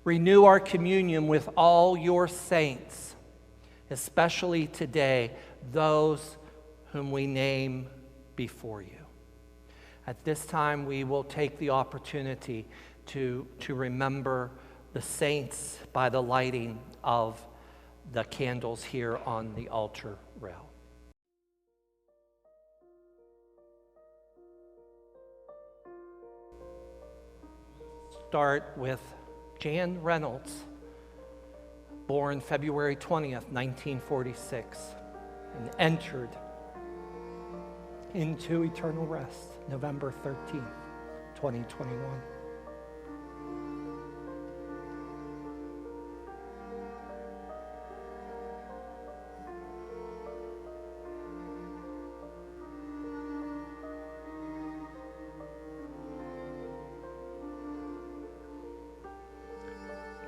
Renew our communion with all your saints, especially today, those whom we name before you. At this time, we will take the opportunity to remember the saints by the lighting of the candles here on the altar rail. Start with Jan Reynolds, born February 20th, 1946, and entered into eternal rest November 13th, 2021.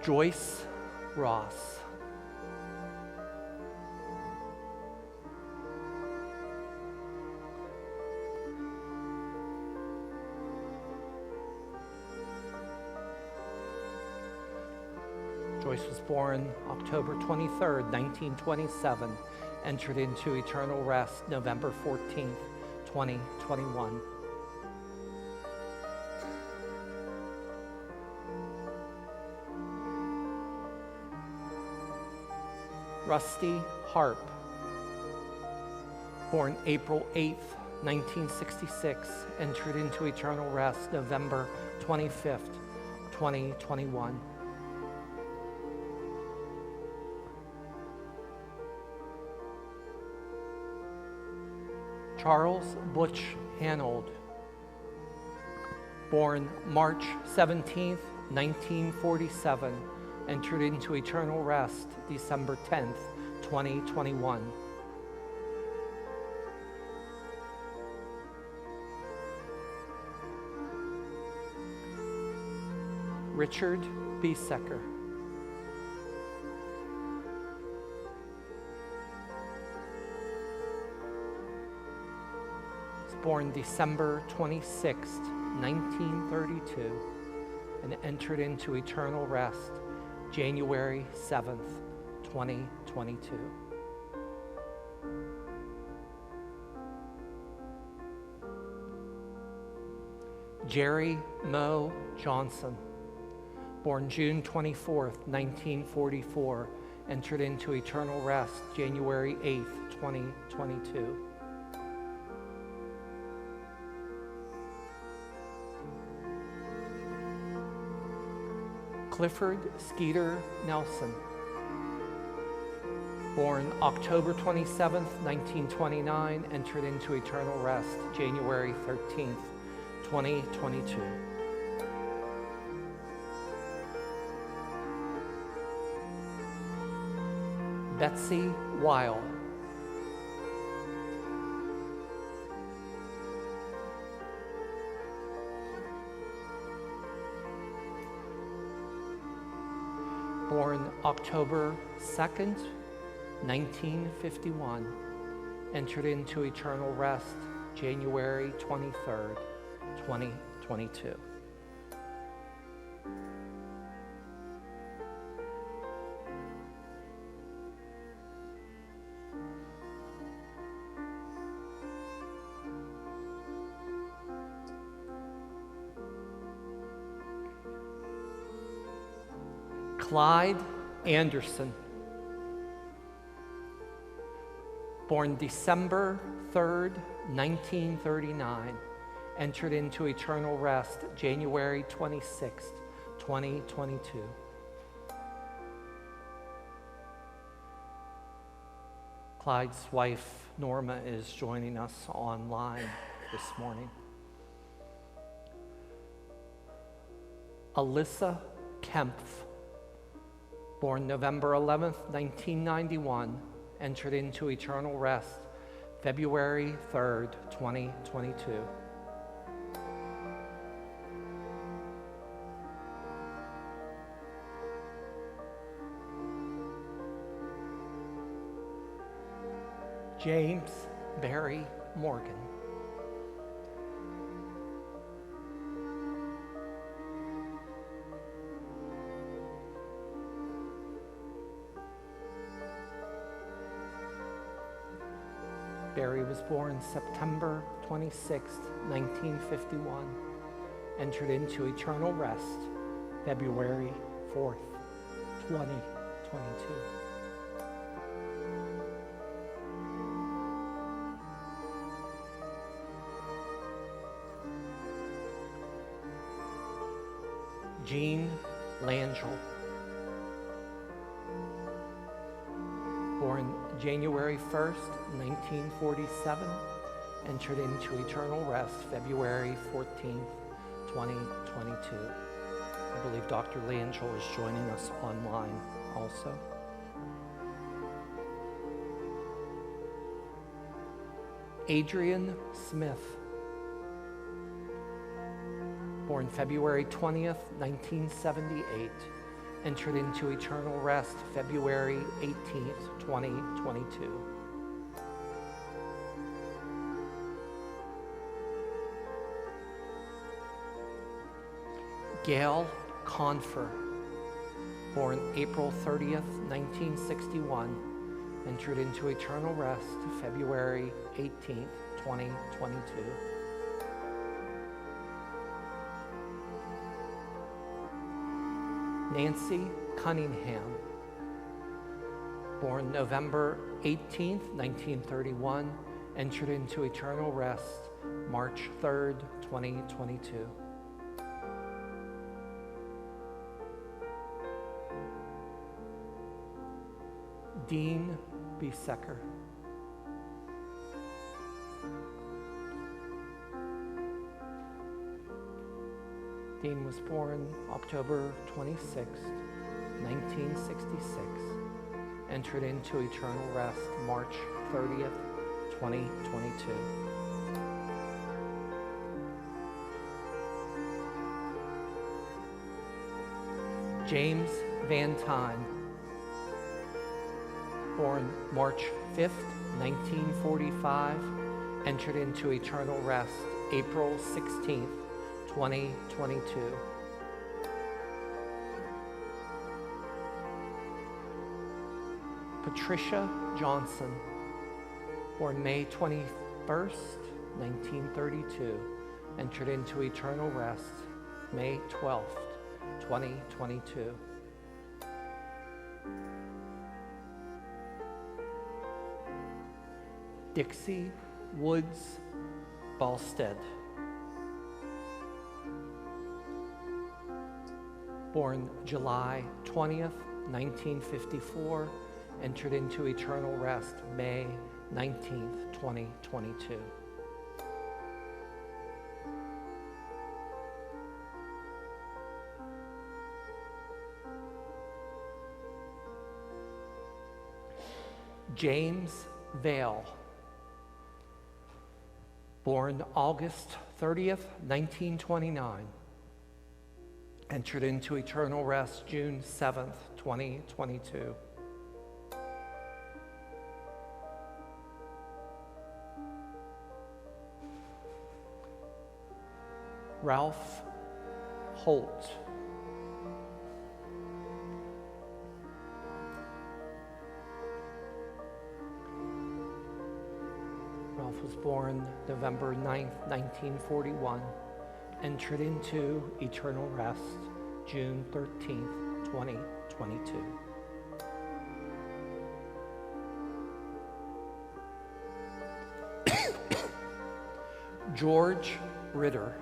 Joyce Ross. Joyce was born October 23rd, 1927, entered into eternal rest November 14th, 2021. Rusty Harp, born April 8th, 1966, entered into eternal rest November 25th, 2021. Charles Butch Hanold, born March 17th, 1947, entered into eternal rest December 10th, 2021. Richard Biesecker, was born December 26th, 1932, and entered into eternal rest January 7th, 2022. Jerry Moe Johnson, born June 24th, 1944, entered into eternal rest January 8th, 2022. Clifford Skeeter Nelson, born October 27th, 1929, entered into eternal rest January 13th, 2022. Betsy Weil, born October 2nd, 1951, entered into eternal rest January 23rd, 2022. Clyde Anderson, born December 3rd, 1939, entered into eternal rest January 26th, 2022. Clyde's wife, Norma, is joining us online this morning. Alyssa Kempf, born November 11th, 1991, entered into eternal rest February 3rd, 2022. James Barry Morgan, Barry was born September 26, 1951, entered into eternal rest February 4th, 2022. Jean Langell, born January 1st, 1947, entered into eternal rest February 14th, 2022. I believe Dr. Langell is joining us online also. Adrian Smith, born February 20th, 1978, entered into eternal rest February 18th, 2022. Gail Confer, born April 30th, 1961, entered into eternal rest February 18th, 2022. Nancy Cunningham, born November 18th, 1931, entered into eternal rest March 3rd, 2022. Dean Besecker, Dean was born October 26, 1966, entered into eternal rest March 30th, 2022. James Van Tyne, born March 5th, 1945, entered into eternal rest April 16th, 2022. Patricia Johnson, born May 21st, 1932, entered into eternal rest May 12th, 2022. Dixie Woods Balstead, born July 20th, 1954, entered into eternal rest May 19th, 2022. James Vale, born August 30th, 1929, entered into eternal rest June 7th, 2022. Ralph Holt, Ralph was born November 9th, 1941, entered into eternal rest June 13th, 2022. George Ritter,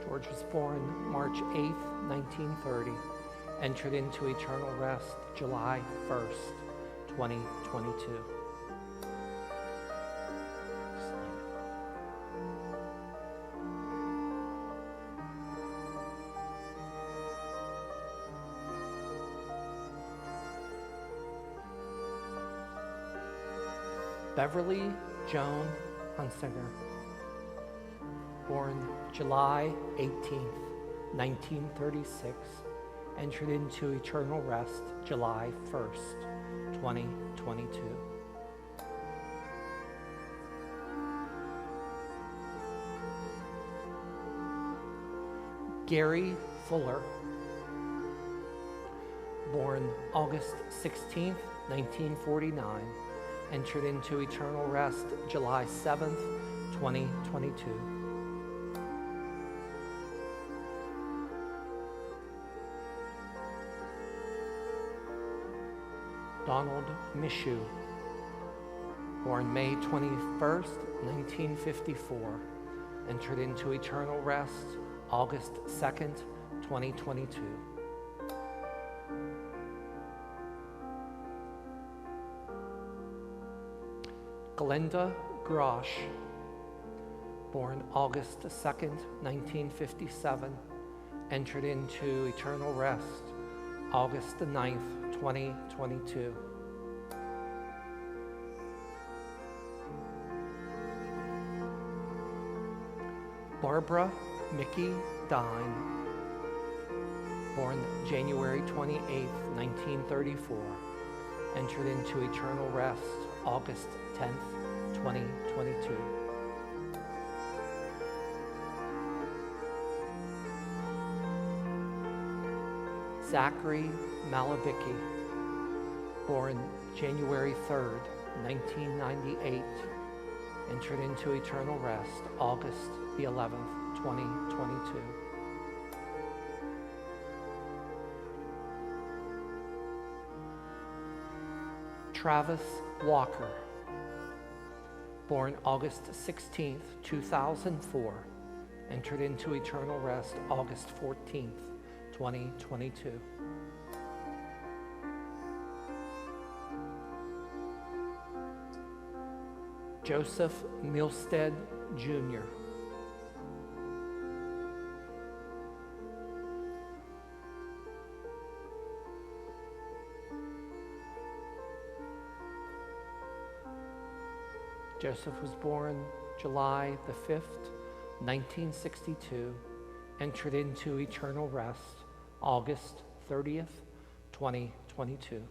George was born March 8th, 1930, entered into eternal rest July 1st, 2022. Beverly Joan Hunsinger, born July 18th, 1936, entered into eternal rest July 1st, 2022. Gary Fuller, born August 16th, 1949, entered into eternal rest July 7th, 2022. Donald Mishu, born May 21st, 1954, entered into eternal rest August 2nd, 2022. Glenda Grosh, born August 2nd, 1957, entered into eternal rest August the 9th, 2022. Barbara Mickey Dine, born January 28th, 1934, entered into eternal rest August 10th, 2022. Zachary Malabicki, born January 3rd, 1998, entered into eternal rest August the 11th, 2022. Travis Walker, born August 16th, 2004, entered into eternal rest August 14th, 2022. Joseph Milstead, Jr., Joseph was born July the 5th, 1962, entered into eternal rest August 30th, 2022.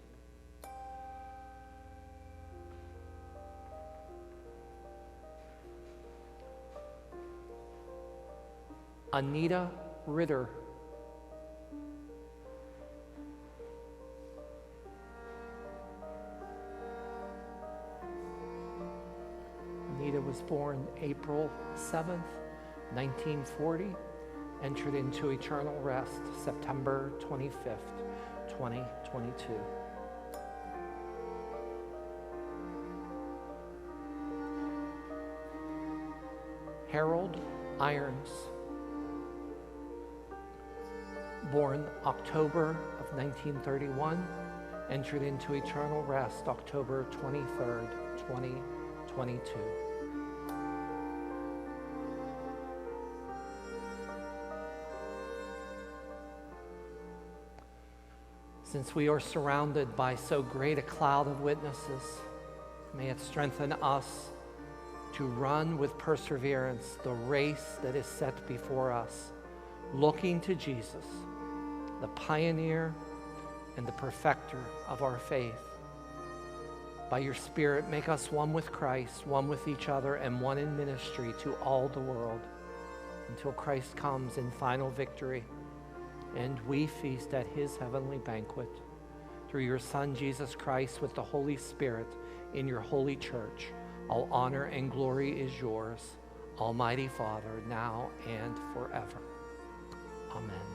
Anita Ritter, Anita was born April 7th, 1940, entered into eternal rest September 25th, 2022. Harold Irons, born October of 1931, entered into eternal rest October 23rd, 2022. Since we are surrounded by so great a cloud of witnesses, may it strengthen us to run with perseverance the race that is set before us, looking to Jesus, the pioneer and the perfecter of our faith. By your Spirit, make us one with Christ, one with each other, and one in ministry to all the world, until Christ comes in final victory and we feast at his heavenly banquet. Through your Son, Jesus Christ, with the Holy Spirit in your holy church, all honor and glory is yours, Almighty Father, now and forever. Amen.